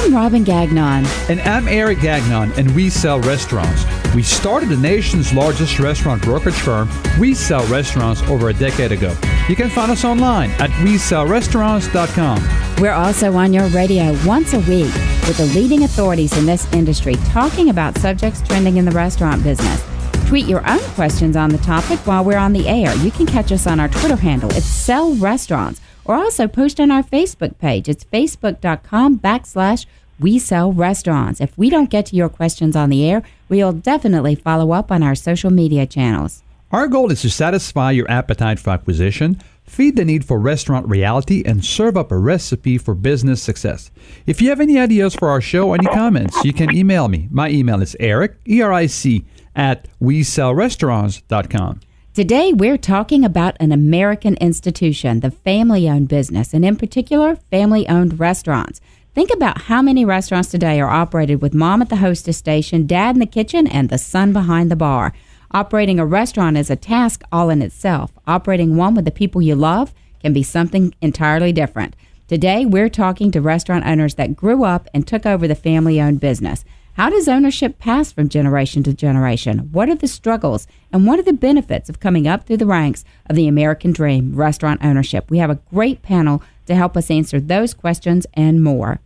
I'm Robin Gagnon. And I'm Eric Gagnon, and we sell restaurants. We started the nation's largest restaurant brokerage firm, We Sell Restaurants, over a decade ago. You can find us online at WeSellRestaurants.com. We're also on your radio once a week with the leading authorities in this industry talking about subjects trending in the restaurant business. Tweet your own questions on the topic while we're on the air. You can catch us on our Twitter handle. It's Sell Restaurants. Or also post on our Facebook page. It's facebook.com/We Sell Restaurants. If we don't get to your questions on the air, we'll definitely follow up on our social media channels. Our goal is to satisfy your appetite for acquisition, feed the need for restaurant reality, and serve up a recipe for business success. If you have any ideas for our show or any comments, you can email me. My email is Eric, E-R-I-C, at WeSellRestaurants.com. Today, we're talking about an American institution, the family-owned business, and in particular, family-owned restaurants. Think about how many restaurants today are operated with mom at the hostess station, dad in the kitchen, and the son behind the bar. Operating a restaurant is a task all in itself. Operating one with the people you love can be something entirely different. Today, we're talking to restaurant owners that grew up and took over the family-owned business. How does ownership pass from generation to generation? What are the struggles and what are the benefits of coming up through the ranks of the American dream, restaurant ownership? We have a great panel to help us answer those questions and more.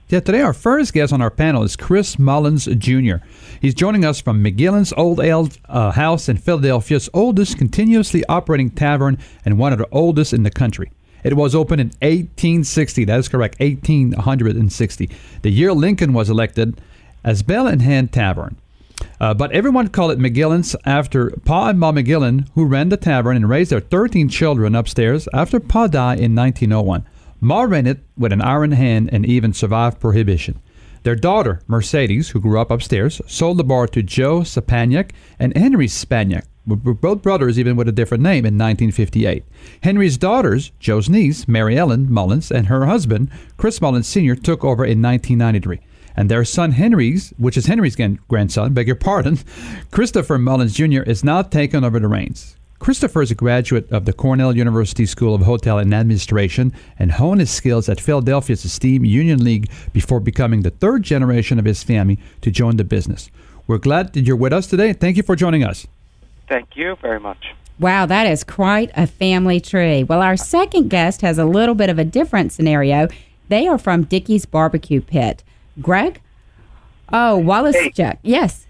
Yeah, today our first guest on our panel is Chris Mullins, Jr. He's joining us from McGillin's Old Ale House in Philadelphia's oldest continuously operating tavern and one of the oldest in the country. It was opened in 1860. That is correct, 1860. The year Lincoln was elected as Bell and Hand Tavern. But everyone called it McGillin's after Pa and Ma McGillin, who ran the tavern and raised their 13 children upstairs after Pa died in 1901. Ma ran it with an iron hand and even survived Prohibition. Their daughter, Mercedes, who grew up upstairs, sold the bar to Joe Sapaniak and Henry Spaniak, both brothers even with a different name, in 1958. Henry's daughters, Joe's niece, Mary Ellen Mullins, and her husband, Chris Mullins Sr., took over in 1993. And their son Henry's grandson, beg your pardon, Christopher Mullins Jr., is now taking over the reins. Christopher is a graduate of the Cornell University School of Hotel and Administration and honed his skills at Philadelphia's esteemed Union League before becoming the third generation of his family to join the business. We're glad that you're with us today. Thank you for joining us. Thank you very much. Wow, that is quite a family tree. Well, our second guest has a little bit of a different scenario. They are from Dickey's Barbecue Pit. Greg? Oh, Woloszcuk. Hey. Yes.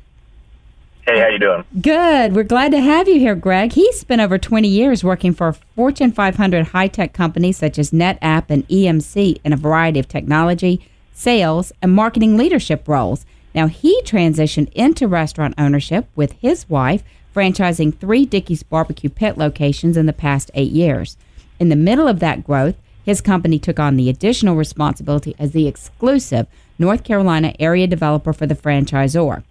Hey, how you doing? Good. We're glad to have you here, Greg. He spent over 20 years working for Fortune 500 high-tech companies such as NetApp and EMC in a variety of technology, sales, and marketing leadership roles. Now, he transitioned into restaurant ownership with his wife, franchising 3 Dickey's Barbecue Pit locations in the past 8 years. In the middle of that growth, his company took on the additional responsibility as the exclusive North Carolina area developer for the franchisor.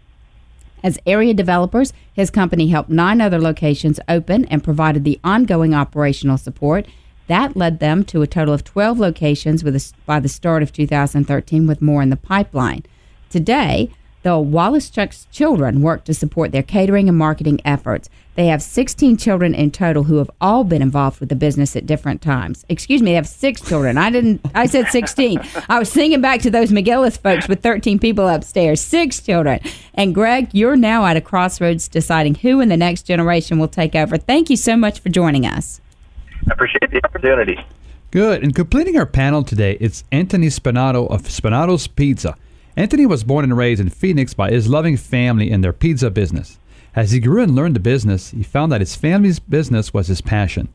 As area developers, his company helped 9 other locations open and provided the ongoing operational support. That led them to a total of 12 locations by the start of 2013, with more in the pipeline. Today, the Woloszcuk's children work to support their catering and marketing efforts. They have 16 children in total who have all been involved with the business at different times. Excuse me, they have 6 children. I said 16. I was thinking back to those McGillis folks with 13 people upstairs. 6 children. And Greg, you're now at a crossroads deciding who in the next generation will take over. Thank you so much for joining us. I appreciate the opportunity. Good. And completing our panel today, it's Anthony Spinato of Spinato's Pizza. Anthony was born and raised in Phoenix by his loving family in their pizza business. As he grew and learned the business, he found that his family's business was his passion.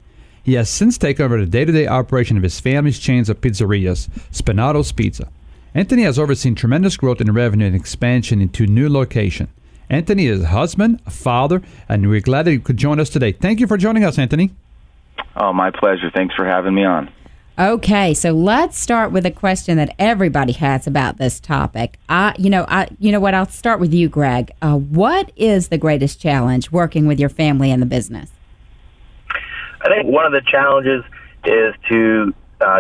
He has since taken over the day-to-day operation of his family's chains of pizzerias, Spinato's Pizza. Anthony has overseen tremendous growth in revenue and expansion into new location. Anthony is a husband, a father, and we're glad that you could join us today. Thank you for joining us, Anthony. Oh, my pleasure. Thanks for having me on. Okay, so let's start with a question that everybody has about this topic. You know what? I'll start with you, Greg. What is the greatest challenge working with your family in the business? I think one of the challenges is to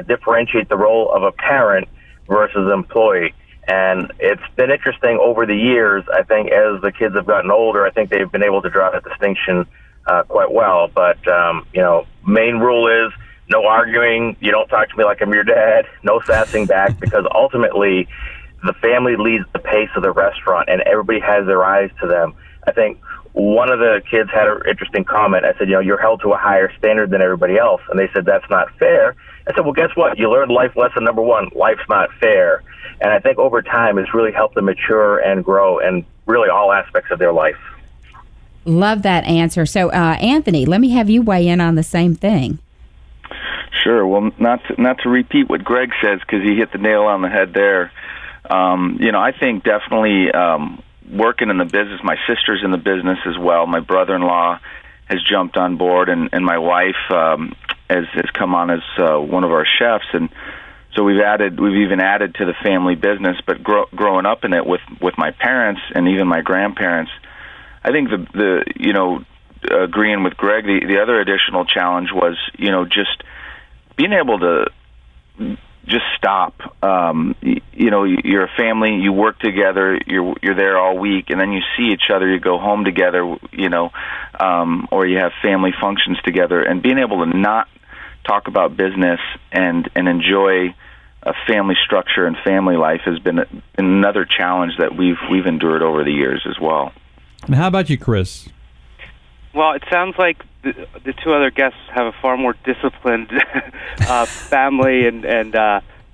differentiate the role of a parent versus employee. And it's been interesting over the years. I think as the kids have gotten older, I think they've been able to draw that distinction quite well. But, main rule is no arguing. You don't talk to me like I'm your dad. No sassing back, because ultimately the family leads the pace of the restaurant, and everybody has their eyes to them. I think one of the kids had an interesting comment. I said, you're held to a higher standard than everybody else. And they said, that's not fair. I said, well, guess what? You learned life lesson number one. Life's not fair. And I think over time it's really helped them mature and grow in really all aspects of their life. Love that answer. So, Anthony, let me have you weigh in on the same thing. Sure. Well, not to repeat what Greg says, because he hit the nail on the head there. I think definitely working in the business, my sister's in the business as well. My brother-in-law has jumped on board, and my wife has come on as one of our chefs, and so we've even added to the family business. But growing up in it with my parents and even my grandparents, I think the agreeing with Greg, the other additional challenge was just being able to just stop. You're a family. You work together. You're there all week, and then you see each other. You go home together. Or you have family functions together, and being able to not talk about business and enjoy a family structure and family life has been another challenge that we've endured over the years as well. And how about you, Chris? Well, it sounds like the two other guests have a far more disciplined family and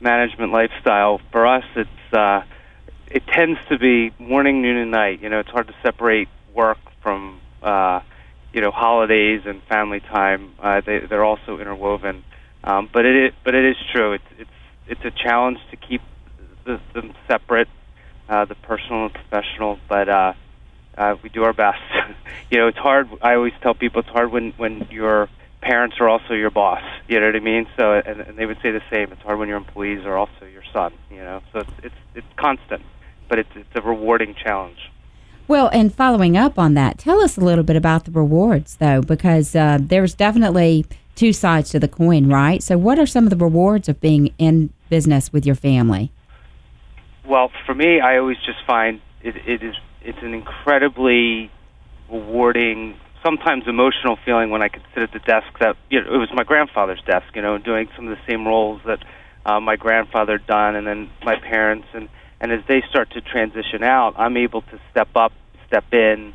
management lifestyle. For us, it tends to be morning, noon, and night. It's hard to separate work from holidays and family time. They're also interwoven. But it is true. It's a challenge to keep them separate, the personal and professional. But we do our best. It's hard. I always tell people it's hard when your parents are also your boss. You know what I mean? So, and they would say the same. It's hard when your employees are also your son. So it's constant, but it's a rewarding challenge. Well, and following up on that, tell us a little bit about the rewards, though, because there's definitely two sides to the coin, right? So what are some of the rewards of being in business with your family? Well, for me, I always just find it's an incredibly rewarding, sometimes emotional feeling when I could sit at the desk that, it was my grandfather's desk, doing some of the same roles that my grandfather had done, and then my parents, and as they start to transition out, I'm able to step up, step in,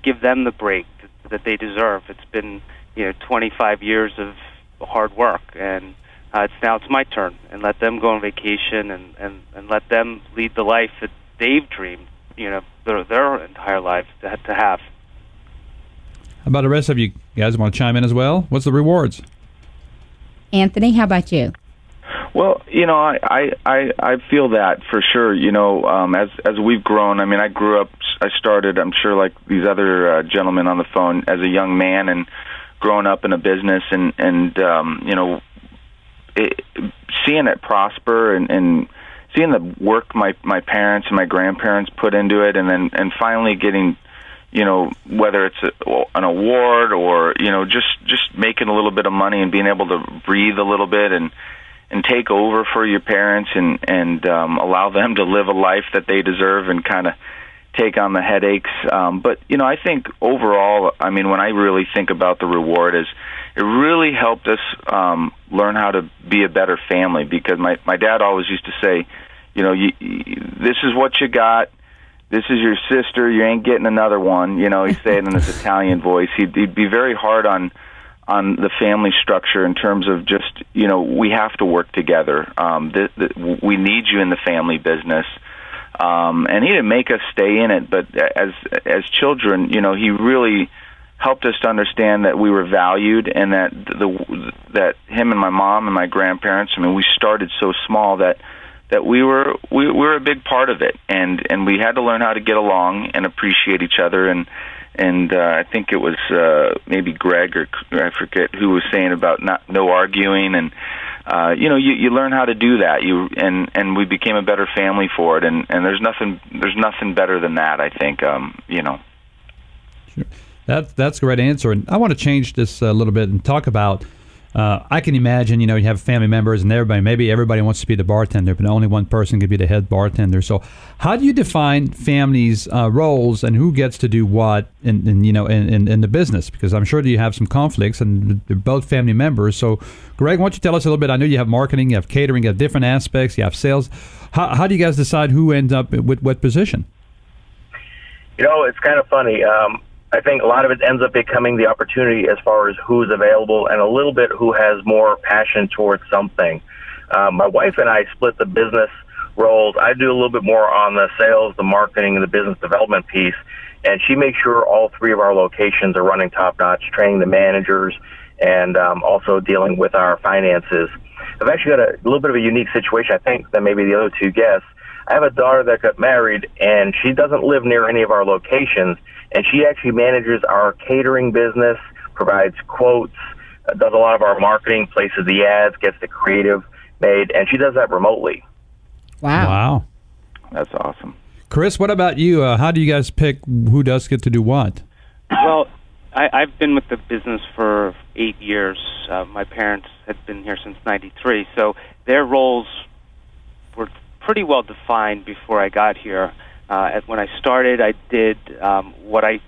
give them the break that they deserve. It's been 25 years of hard work, and it's my turn, and let them go on vacation and let them lead the life that they've dreamed their entire lives to have. How about the rest of you guys want to chime in as well? What's the rewards? Anthony, how about you? Well, I feel that for sure. As we've grown, I started, I'm sure like these other gentlemen on the phone, as a young man and growing up in a business and seeing it prosper and seeing the work my parents and my grandparents put into it, and finally getting, whether it's an award or just making a little bit of money and being able to breathe a little bit and take over for your parents and allow them to live a life that they deserve and kind of take on the headaches. But I think overall, when I really think about the reward, is it really helped us learn how to be a better family, because my dad always used to say, this is what you got. This is your sister. You ain't getting another one. He'd say it in his Italian voice. He'd be very hard on the family structure in terms of just, we have to work together. We need you in the family business. And he didn't make us stay in it, but as children, he really helped us to understand that we were valued, and that him and my mom and my grandparents, we started so small that we were a big part of it, and we had to learn how to get along and appreciate each other, and I think it was maybe Greg or I forget who was saying about no arguing, and you learn how to do that. And we became a better family for it, and there's nothing better than that, I think. Sure. That's a great answer, and I want to change this a little bit and talk about I can imagine, you have family members and maybe everybody wants to be the bartender, but only one person could be the head bartender. So how do you define families' roles and who gets to do what in the business? Because I'm sure that you have some conflicts and they're both family members. So Greg, why don't you tell us a little bit? I know you have marketing, you have catering, you have different aspects, you have sales. How do you guys decide who ends up with what position? It's kind of funny. I think a lot of it ends up becoming the opportunity as far as who's available and a little bit who has more passion towards something. My wife and I split the business roles. I do a little bit more on the sales, the marketing, and the business development piece, and she makes sure all three of our locations are running top-notch, training the managers, and also dealing with our finances. I've actually got a little bit of a unique situation, I think, than maybe the other two guests. I have a daughter that got married, and she doesn't live near any of our locations, and she actually manages our catering business, provides quotes, does a lot of our marketing, places the ads, gets the creative made, and she does that remotely. Wow. That's awesome. Chris, what about you? How do you guys pick who does get to do what? Well, I've been with the business for 8 years. My parents had been here since '93, so their roles were pretty well defined before I got here. When I started, I did what I,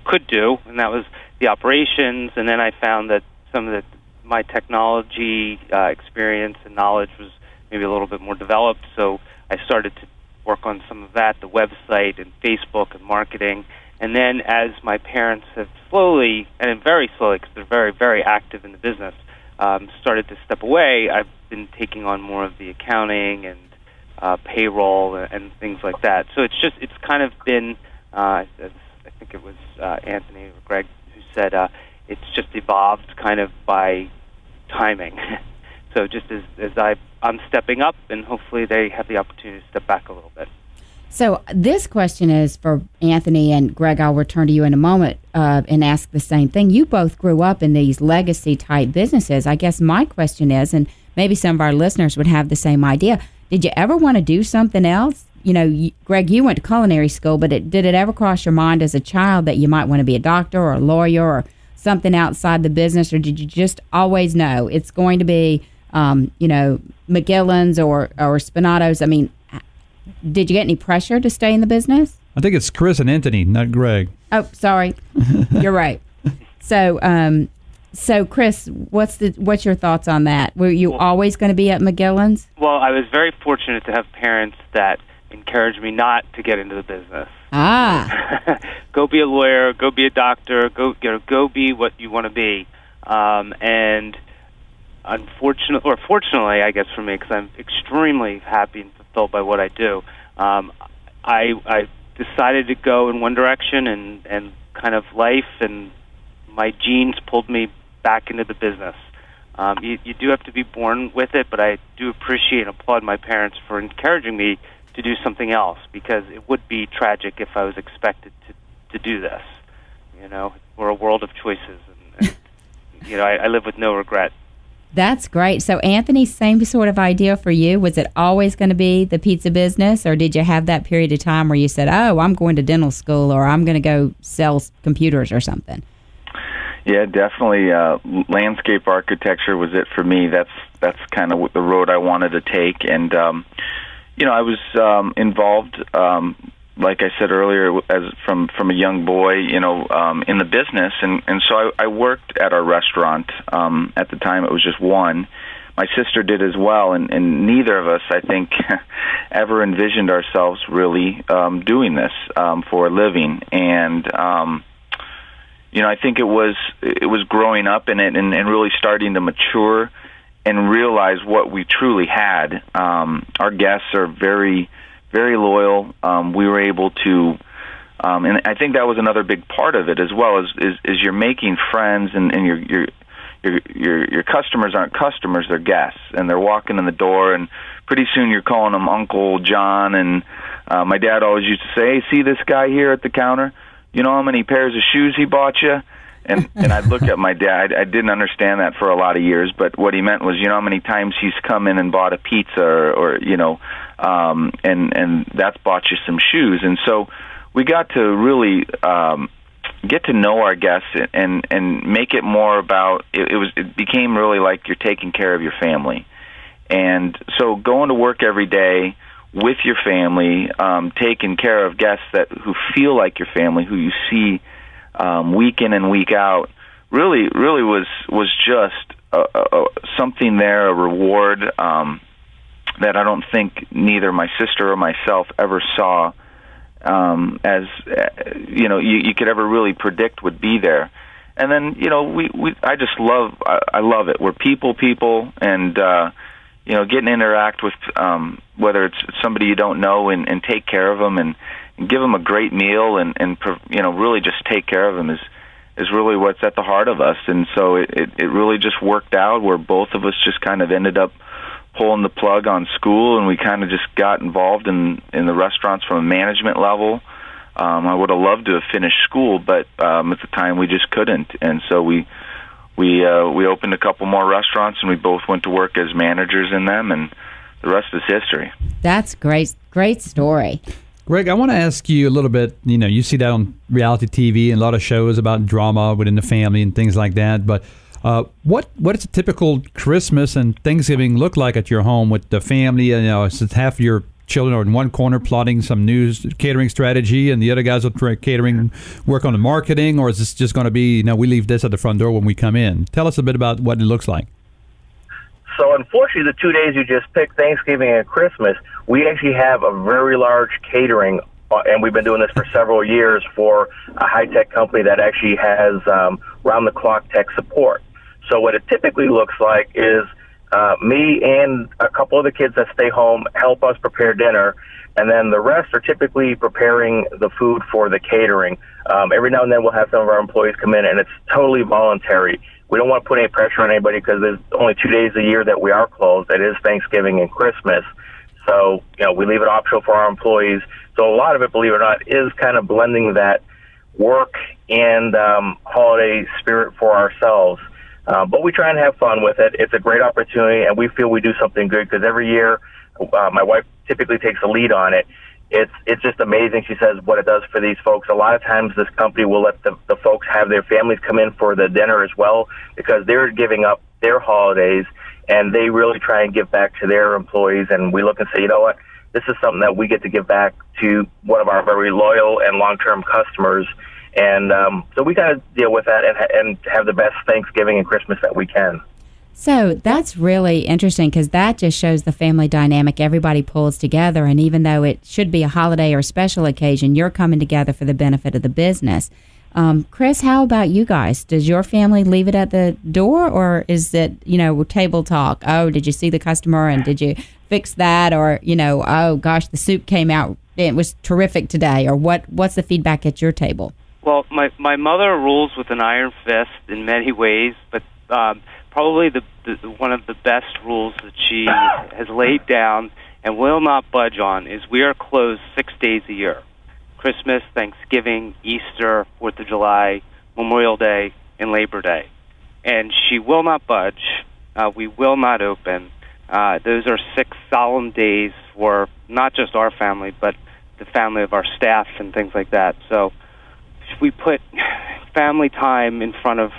could do, and that was the operations. And then I found that some of my technology experience and knowledge was maybe a little bit more developed. So I started to work on some of that, the website and Facebook and marketing. And then as my parents have slowly, and very slowly, because they're very, very active in the business, started to step away, I've been taking on more of the accounting and payroll and things like that. So it's kind of been, I think it was Anthony or Greg who said, it's just evolved kind of by timing. So just as I'm stepping up, and hopefully they have the opportunity to step back a little bit. So this question is for Anthony and Greg. I'll return to you in a moment and ask the same thing. You both grew up in these legacy-type businesses. I guess my question is, and maybe some of our listeners would have the same idea, did you ever want to do something else? Greg, you went to culinary school, but did it ever cross your mind as a child that you might want to be a doctor or a lawyer or something outside the business, or did you just always know it's going to be, McGillin's or Spinato's? I mean, did you get any pressure to stay in the business? I think it's Chris and Anthony, not Greg. Oh, sorry. You're right. So Chris, what's your thoughts on that? Were you always going to be at McGillin's? Well, I was very fortunate to have parents that encouraged me not to get into the business. Go be a lawyer, go be a doctor, go be what you want to be. And fortunately, I guess for me, because I'm extremely happy and fulfilled by what I do, I decided to go in one direction, and kind of life and my genes pulled me back into the business. You do have to be born with it, but I do appreciate and applaud my parents for encouraging me to do something else, because it would be tragic if I was expected to do this. We're a world of choices, and I live with no regret. That's great. So, Anthony, same sort of idea for you. Was it always going to be the pizza business, or did you have that period of time where you said, oh, I'm going to dental school, or I'm going to go sell computers or something? Yeah, definitely. Landscape architecture was it for me. That's kind of the road I wanted to take. And, I was involved, like I said earlier, as from a young boy, in the business. And so I worked at our restaurant. At the time, it was just one. My sister did as well, and neither of us, I think, ever envisioned ourselves really doing this for a living. And I think it was growing up in it and really starting to mature and realize what we truly had. Our guests are very, very loyal. We were able to, and I think that was another big part of it as well. Is you're making friends, and your customers aren't customers; they're guests, and they're walking in the door, and pretty soon you're calling them Uncle John. And my dad always used to say, "Hey, see this guy here at the counter? You know how many pairs of shoes he bought you?" And I'd look at my dad. I didn't understand that for a lot of years, but what he meant was, how many times he's come in and bought a pizza, or and that's bought you some shoes. And so we got to really get to know our guests and make it more about it became really like you're taking care of your family. And so going to work every day with your family, taking care of guests who feel like your family, who you see week in and week out, really was just something there, a reward that I don't think neither my sister or myself ever saw as you could ever really predict would be there. And then I love it. We're people, and getting to interact with whether it's somebody you don't know and take care of them and give them a great meal and really just take care of them is really what's at the heart of us. And so it really just worked out where both of us just kind of ended up pulling the plug on school, and we kind of just got involved in the restaurants from a management level. I would have loved to have finished school, but at the time we just couldn't. And so we opened a couple more restaurants, and we both went to work as managers in them, and the rest is history. That's great story. Greg, I want to ask you a little bit, you see that on reality TV and a lot of shows about drama within the family and things like that, but what does a typical Christmas and Thanksgiving look like at your home with the family? Is half of your children are in one corner plotting some new catering strategy, and the other guys are catering work on the marketing, or is this just going to be, we leave this at the front door when we come in? Tell us a bit about what it looks like. So unfortunately, the 2 days you just picked, Thanksgiving and Christmas, we actually have a very large catering, and we've been doing this for several years for a high-tech company that actually has round-the-clock tech support. So what it typically looks like is me and a couple of the kids that stay home help us prepare dinner, and then the rest are typically preparing the food for the catering. Every now and then we'll have some of our employees come in, and it's totally voluntary. We don't want to put any pressure on anybody because there's only 2 days a year that we are closed. That is Thanksgiving and Christmas. So, we leave it optional for our employees. So a lot of it, believe it or not, is kind of blending that work and holiday spirit for ourselves. But we try and have fun with it. It's a great opportunity, and we feel we do something good because every year my wife typically takes the lead on it. It's just amazing, she says, what it does for these folks. A lot of times this company will let the folks have their families come in for the dinner as well because they're giving up their holidays, and they really try and give back to their employees. And we look and say, you know what, this is something that we get to give back to one of our very loyal and long-term customers. And so we kind of deal with that and have the best Thanksgiving and Christmas that we can. So that's really interesting because that just shows the family dynamic. Everybody pulls together, and even though it should be a holiday or special occasion, you're coming together for the benefit of the business. Chris, how about you guys? Does your family leave it at the door, or is it, table talk? Oh, did you see the customer, and did you fix that? Or, oh, gosh, the soup came out. It was terrific today. Or what's the feedback at your table? Well, my mother rules with an iron fist in many ways, but probably the one of the best rules that she has laid down and will not budge on is we are closed 6 days a year: Christmas, Thanksgiving, Easter, 4th of July, Memorial Day, and Labor Day. And she will not budge. We will not open. Those are 6 solemn days for not just our family, but the family of our staff and things like that. So we put family time in front of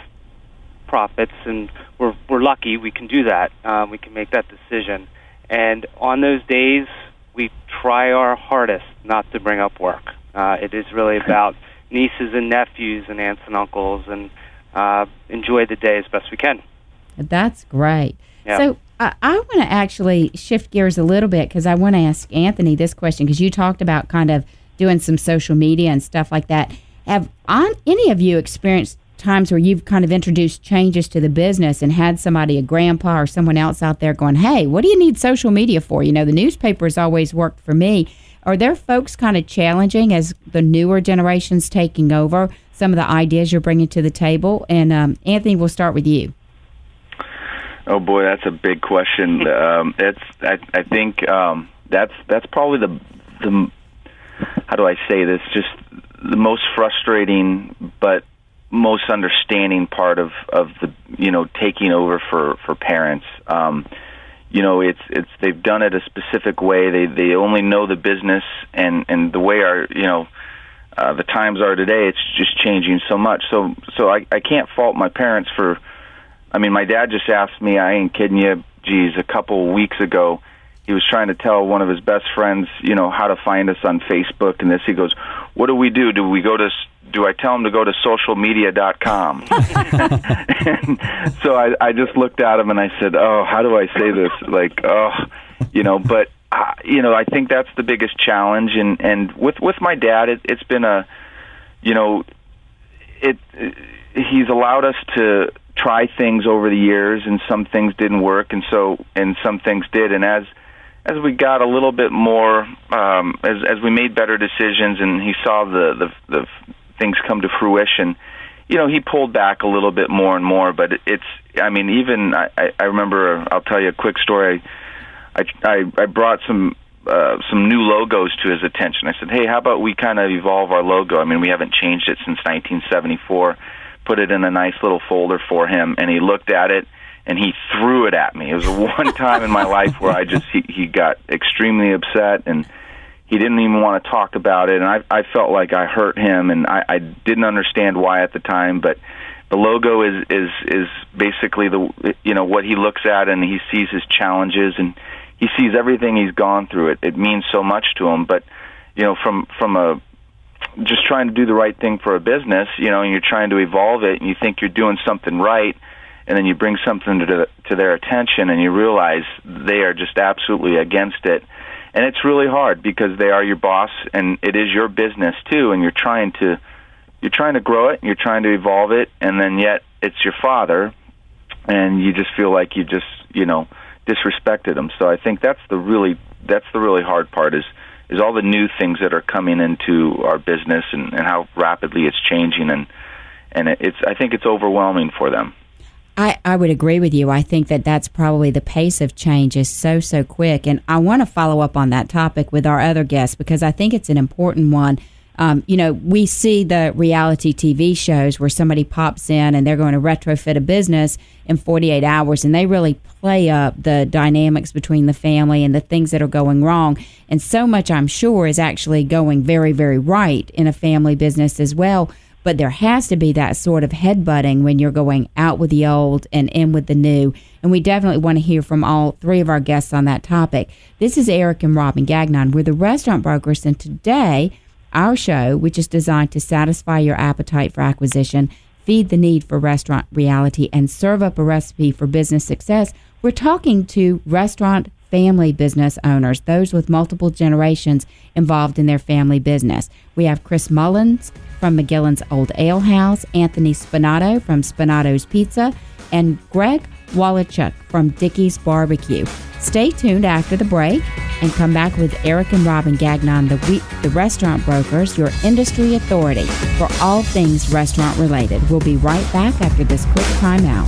profits, and we're lucky we can do that. We can make that decision. And on those days, we try our hardest not to bring up work. It is really about nieces and nephews and aunts and uncles, and enjoy the day as best we can. That's great. Yeah. So I want to actually shift gears a little bit because I want to ask Anthony this question because you talked about kind of doing some social media and stuff like that. Have any of you experienced times where you've kind of introduced changes to the business and had somebody, a grandpa or someone else out there going, hey, what do you need social media for? The newspaper's always worked for me. Are there folks kind of challenging as the newer generation's taking over some of the ideas you're bringing to the table? And Anthony, we'll start with you. Oh boy, that's a big question. I think that's probably the how do I say this? Just the most frustrating, but most understanding part of the taking over for parents. It's they've done it a specific way. They only know the business and the way the times are today, it's just changing so much. So I can't fault my parents for. I mean, my dad just asked me. I ain't kidding you. Geez, a couple weeks ago, he was trying to tell one of his best friends, how to find us on Facebook and this. He goes, "What do we do? Do I tell him to go to socialmedia.com?" And so I just looked at him and I said, "Oh, how do I say this?" But I think that's the biggest challenge. And with my dad, it's been he's allowed us to try things over the years, and some things didn't work, and some things did. And as we got a little bit more, as we made better decisions, and he saw the things come to fruition, he pulled back a little bit more and more. But I remember, I'll tell you a quick story. I brought some new logos to his attention. I said, "Hey, how about we kind of evolve our logo? I mean, we haven't changed it since 1974. Put it in a nice little folder for him." And he looked at it and he threw it at me. It was one time in my life where he got extremely upset, and he didn't even want to talk about it. And I felt like I hurt him, and I didn't understand why at the time. But the logo is basically what he looks at, and he sees his challenges, and he sees everything he's gone through. It means so much to him. But from a just trying to do the right thing for a business, and you're trying to evolve it, and you think you're doing something right, and then you bring something to their attention, and you realize they are just absolutely against it. And it's really hard because they are your boss, and it is your business too, and you're trying to grow it, and you're trying to evolve it, and then yet it's your father, and you just feel like you just disrespected him. So I think that's the really hard part is all the new things that are coming into our business, and how rapidly it's changing, and I think it's overwhelming for them. I would agree with you. I think that's probably the pace of change is so quick. And I want to follow up on that topic with our other guests, because I think it's an important one. We see the reality TV shows where somebody pops in and they're going to retrofit a business in 48 hours, and they really play up the dynamics between the family and the things that are going wrong. And so much, I'm sure, is actually going very, very right in a family business as well. But there has to be that sort of headbutting when you're going out with the old and in with the new. And we definitely want to hear from all three of our guests on that topic. This is Eric and Robin Gagnon. We're the Restaurant Brokers, and today, our show, which is designed to satisfy your appetite for acquisition, feed the need for restaurant reality, and serve up a recipe for business success, we're talking to restaurant family business owners, those with multiple generations involved in their family business. We have Chris Mullins from McGillin's Old Ale House, Anthony Spinato from Spinato's Pizza, and Greg Woloszcuk from Dickey's Barbecue. Stay tuned after the break and come back with Eric and Robin Gagnon, the Restaurant Brokers, your industry authority for all things restaurant related. We'll be right back after this quick timeout.